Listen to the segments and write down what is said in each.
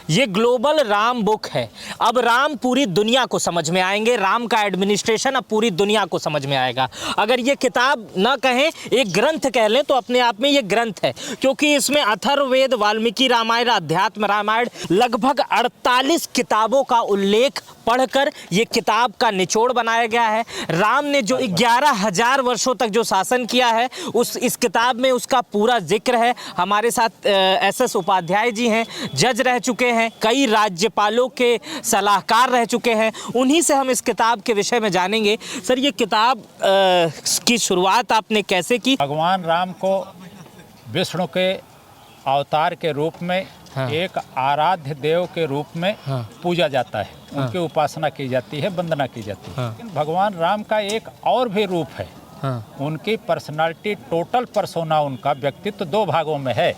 ये global Ram book है। अब राम पूरी दुनिया को समझ में आएंगे, राम का एडमिनिस्ट्रेशन अब पूरी दुनिया को समझ में आएगा। अगर ये किताब ना कहें, एक ग्रंथ कह लें, तो अपने आप में ये ग्रंथ है, क्योंकि इसमें अथर्ववेद, वाल्मीकि रामायण, अध्यात्म रामायण, लगभग 48 किताबों का उल्लेख पढ़कर ये किताब का निचोड़ बनाया गया है। राम ने जो 11,000 वर्षों तक जो शासन किया है, इस किताब में उसका पूरा जिक्र है। हमारे साथ एस.एस. उपाध्याय जी हैं, जज रह चुके हैं, कई राज्यपालों के सलाहकार रह चुके हैं, उन्हीं से हम इस किताब के विषय में जानेंगे। सर, ये किताब की शुरुआत आपने कैसे की? भगवान राम को विष्णु के अवतार के रूप में एक आराध्य देव के रूप में पूजा जाता है, उनकी उपासना की जाती है, वंदना की जाती है। लेकिन भगवान राम का एक और भी रूप है। उनकी पर्सनालिटी, टोटल पर्सोना, उनका व्यक्तित्व 2 भागों में है।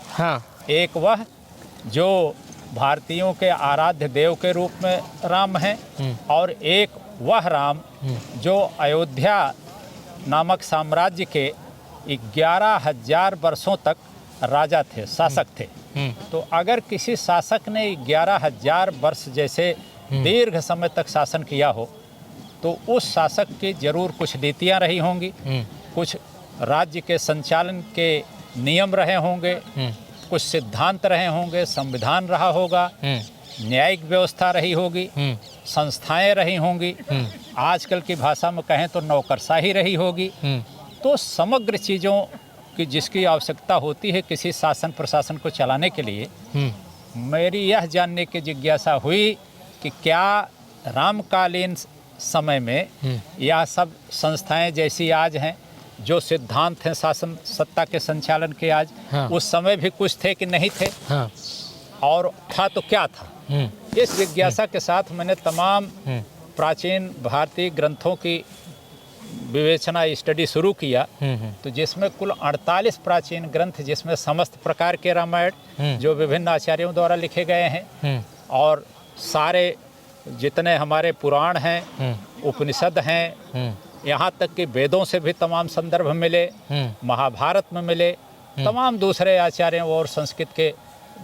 एक वह जो भारतीयों के आराध्य देव के रूप में राम है, और एक वह राम जो अयोध्या नामक साम्राज्य के 11,000 वर्षों तक राजा थे, शासक थे। तो अगर किसी शासक ने 11,000 वर्ष जैसे दीर्घ समय तक शासन किया हो, तो उस शासक की जरूर कुछ नीतियाँ रही होंगी, कुछ राज्य के संचालन के नियम रहे होंगे, कुछ सिद्धांत रहे होंगे, संविधान रहा होगा, न्यायिक व्यवस्था रही होगी, संस्थाएं रही होंगी, आजकल की भाषा में कहें तो नौकरशाही रही होगी। तो समग्र चीज़ों कि जिसकी आवश्यकता होती है किसी शासन प्रशासन को चलाने के लिए, मेरी यह जानने की जिज्ञासा हुई कि क्या रामकालीन समय में यह सब संस्थाएं जैसी आज हैं, जो सिद्धांत हैं शासन सत्ता के संचालन के आज, उस समय भी कुछ थे कि नहीं थे, और था तो क्या था। इस जिज्ञासा के साथ मैंने तमाम प्राचीन भारतीय ग्रंथों की विवेचना, स्टडी शुरू किया। तो जिसमें कुल 48 प्राचीन ग्रंथ, जिसमें समस्त प्रकार के रामायण जो विभिन्न आचार्यों द्वारा लिखे गए हैं, और सारे जितने हमारे पुराण हैं, उपनिषद हैं, यहाँ तक कि वेदों से भी तमाम संदर्भ मिले, महाभारत में मिले, तमाम दूसरे आचार्यों और संस्कृत के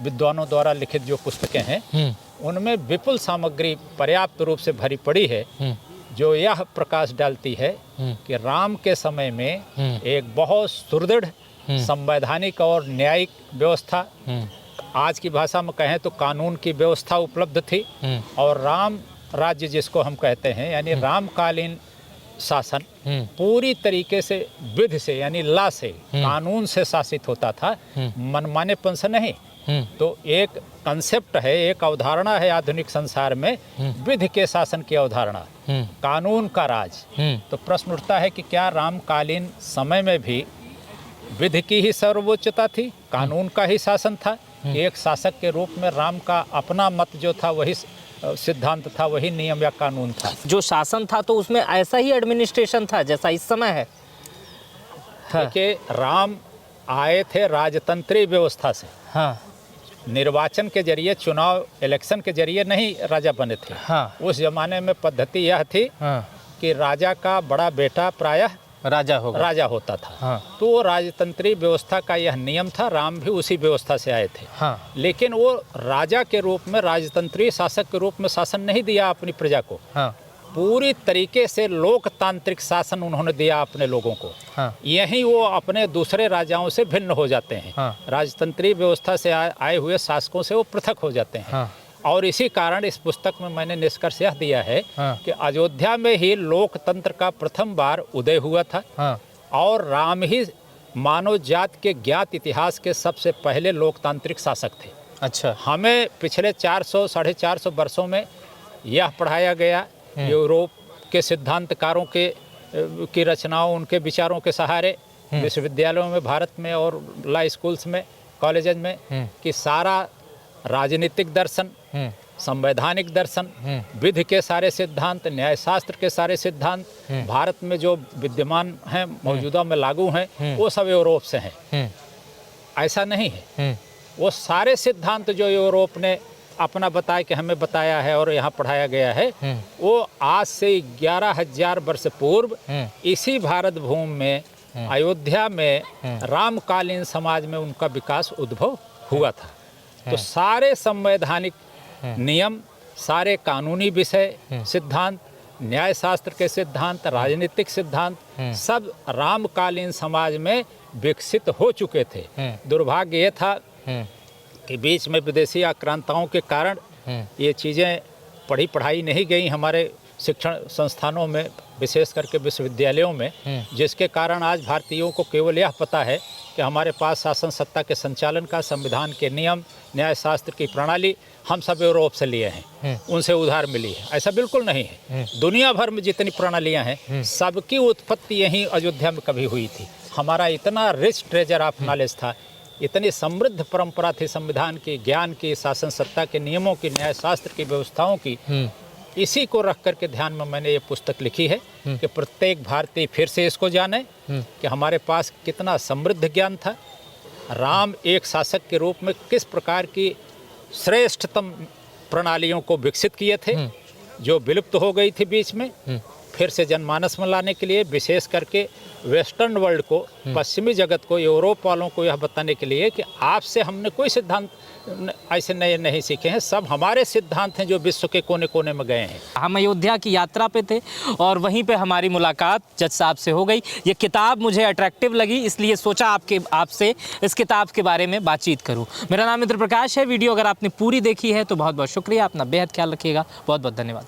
विद्वानों द्वारा लिखित जो पुस्तकें हैं, उनमें विपुल सामग्री पर्याप्त रूप से भरी पड़ी है, जो यह प्रकाश डालती है कि राम के समय में एक बहुत सुदृढ़ संवैधानिक और न्यायिक व्यवस्था, आज की भाषा में कहें तो कानून की व्यवस्था उपलब्ध थी, और राम राज्य जिसको हम कहते हैं, यानी रामकालीन शासन पूरी तरीके से विधि से, यानी लॉ से, कानून से शासित होता था, मनमानेपन से नहीं। तो एक कंसेप्ट है, एक अवधारणा है आधुनिक संसार में, विधि के शासन की अवधारणा, कानून का राज। तो प्रश्न उठता है कि क्या रामकालीन समय में भी विधि की ही सर्वोच्चता थी, कानून का ही शासन था, कि एक शासक के रूप में राम का अपना मत जो था वही सिद्धांत था, वही नियम या कानून था। जो शासन था तो उसमें ऐसा ही एडमिनिस्ट्रेशन था जैसा इस समय है। देखिए, राम आए थे राजतंत्रीय व्यवस्था से। निर्वाचन के जरिए, चुनाव इलेक्शन के जरिए नहीं राजा बने थे। उस जमाने में पद्धति यह थी कि राजा का बड़ा बेटा प्रायः राजा होता था। तो वो राजतंत्रीय व्यवस्था का यह नियम था। राम भी उसी व्यवस्था से आए थे। लेकिन वो राजा के रूप में, राजतंत्रीय शासक के रूप में शासन नहीं दिया अपनी प्रजा को। पूरी तरीके से लोकतांत्रिक शासन उन्होंने दिया अपने लोगों को। यही वो अपने दूसरे राजाओं से भिन्न हो जाते हैं। राजतंत्रीय व्यवस्था से आए हुए शासकों से वो पृथक हो जाते हैं। और इसी कारण इस पुस्तक में मैंने निष्कर्ष यह दिया है कि अयोध्या में ही लोकतंत्र का प्रथम बार उदय हुआ था, और राम ही मानव जाति के ज्ञात इतिहास के सबसे पहले लोकतांत्रिक शासक थे। अच्छा, हमें पिछले 400 साढ़े 400 वर्षों में यह पढ़ाया गया, यूरोप के सिद्धांतकारों की रचनाओं, उनके विचारों के सहारे विश्वविद्यालयों में, भारत में और लॉ स्कूल्स में, कॉलेज में, कि सारा राजनीतिक दर्शन, संवैधानिक दर्शन, विधि के सारे सिद्धांत, न्यायशास्त्र के सारे सिद्धांत भारत में जो विद्यमान हैं, मौजूदा में लागू हैं, वो सब यूरोप से हैं। ऐसा नहीं है। वो सारे सिद्धांत जो यूरोप ने अपना बताया कि हमें बताया है और यहाँ पढ़ाया गया है, वो आज से 11,000 वर्ष पूर्व इसी भारत भूमि में, अयोध्या में, रामकालीन समाज में उनका विकास उद्भव हुआ था। तो सारे संवैधानिक नियम, सारे कानूनी विषय, सिद्धांत, न्याय शास्त्र के सिद्धांत, राजनीतिक सिद्धांत सब रामकालीन समाज में विकसित हो चुके थे। दुर्भाग्य ये था कि बीच में विदेशी आक्रांताओं के कारण ये चीज़ें पढ़ाई नहीं गई हमारे शिक्षण संस्थानों में, विशेष करके विश्वविद्यालयों में, जिसके कारण आज भारतीयों को केवल यह पता है कि हमारे पास शासन सत्ता के संचालन का, संविधान के नियम, न्याय शास्त्र की प्रणाली हम सब यूरोप से लिए हैं, उनसे उधार मिली है। ऐसा बिल्कुल नहीं है। दुनिया भर में जितनी प्रणालियां हैं सबकी उत्पत्ति यहीं अयोध्या में कभी हुई थी। हमारा इतना रिच ट्रेजर ऑफ नॉलेज था, इतनी समृद्ध परंपरा थी संविधान की, ज्ञान की, शासन सत्ता के नियमों की, न्याय शास्त्र की व्यवस्थाओं की। इसी को रख करके ध्यान में मैंने ये पुस्तक लिखी है कि प्रत्येक भारतीय फिर से इसको जाने कि हमारे पास कितना समृद्ध ज्ञान था। राम एक शासक के रूप में किस प्रकार की श्रेष्ठतम प्रणालियों को विकसित किए थे जो विलुप्त हो गई थी बीच में, फिर से जनमानस में लाने के लिए, विशेष करके वेस्टर्न वर्ल्ड को, पश्चिमी जगत को, यूरोप वालों को यह बताने के लिए कि आपसे हमने कोई सिद्धांत ऐसे नए नहीं सीखे हैं, सब हमारे सिद्धांत हैं जो विश्व के कोने कोने में गए हैं। हम अयोध्या की यात्रा पे थे और वहीं पे हमारी मुलाकात जज साहब से हो गई। ये किताब मुझे अट्रैक्टिव लगी, इसलिए सोचा आपसे इस किताब के बारे में बातचीत करूं। मेरा नाम इंद्र प्रकाश है। वीडियो अगर आपने पूरी देखी है तो बहुत बहुत शुक्रिया। अपना बेहद ख्याल रखिएगा। बहुत बहुत धन्यवाद।